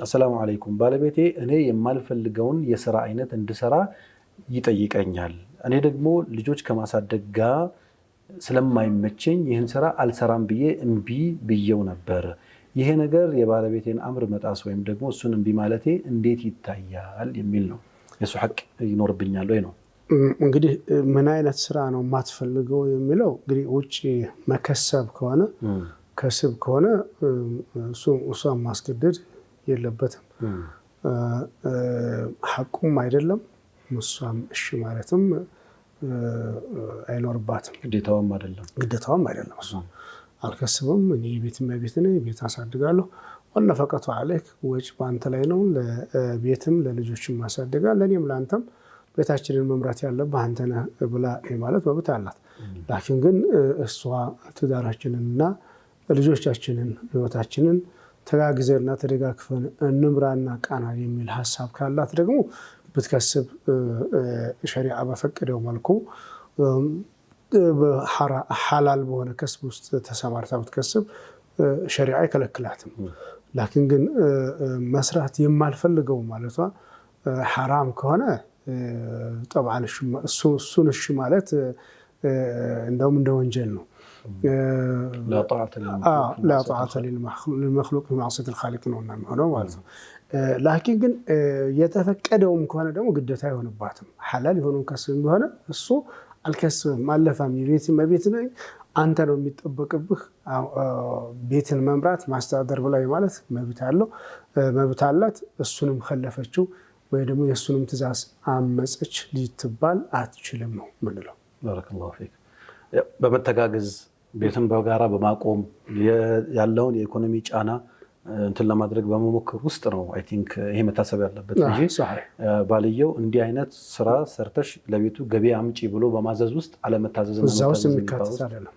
አሰላሙ አለይኩም ባለቤቴ እኔ የማልፈልገውን የሥራ አይነት እንድሰራ ይጠይቀኛል። እኔ ደግሞ ልጆች ከማሳደግ ጋር ስለማይመቸኝ ይህን ስራ አልሰራም ብዬ እምቢ ብየው ነበር። ይሄ ነገር የባለቤቴን አምር መጣስ ወይም ደግሞ እሱን እምቢ ማለቴ እንዴት ይታያል የሚል ነው። የሱ ሐቅ ይኖርብኛል ወይ ነው? እንግዲህ ምን አይነት ስራ ነው የማትፈልገው የሚለው እንግዲህ ውጪ መከሰብ ከሆነ ከስብ ከሆነ እሷን ማስገደድ የለበትም። ሐቁም አይደለም እሷም እሺ ማለትም አይኖርባትም። ግዴታውም አይደለም። እሷ አልከስብም እኔ ቤት ነኝ ቤት አሳድጋለሁ ወነፈቀቱ አለክ ወጭ ባንተ ላይ ነው ለቤትም ለልጆችም ማሳደጋ ለኔም ላንተም ቤታችንን መምራት ያለብህ አንተ ነህ ብላ ማለት መብት አላት። ላኪን ግን እሷ ትዳራችንንና ልጆቻችንን ህይወታችንን ተጋግዘንና ተደጋግፈን እንምራና ቃና የሚል ሐሳብ ካላት ደግሞ ብትከስብ ሸሪዓ በፈቀደው መልኩ ሐላል በሆነ ከስብ ውስጥ ተሰማርታ ብትከስብ ሸሪዓ አይከለክላትም። ላኪን ግን መስራት የማልፈልገው ማለቷ ሐራም ከሆነ طبعا እሱን እሺ ማለት እንደውም እንደ ወንጀል ነው። لا طاعة للمخلوق في معصية الخالق ነው የሚሆነው ማለት ነው። ላኪን ግን የተፈቀደውም ከሆነ ደግሞ ግዴታ አይሆንባትም። ሐላል የሆነውን ከስብ ቢሆን እሱ አልከስብም አለፋም የቤት ነኝ አንተ ነው የሚጠበቅብህ ቤትን መምራት ማስተዳደር ብላይ ማለት መብት አላት። እሱንም ከለፈችው ወይ ደግሞ የሱንም ትእዛዝ አመፀች ሊትባል አትችልም ነው ምንለው። ባረከላሁ ፊክ። በመተጋገዝ ቤትን በጋራ በማቆም ያለውን የኢኮኖሚ ጫና እንትን ለማድረግ በመሞከር ውስጥ ነው አይ ቲንክ ይሄ መታሰብ ያለበት እንጂ ባልየው እንዲህ አይነት ስራ ሰርተሽ ለቤቱ ገቢ አምጪ ብሎ በማዘዝ ውስጥ አለመታዘዝ ነው። እዛው የሚካተት አይደለም።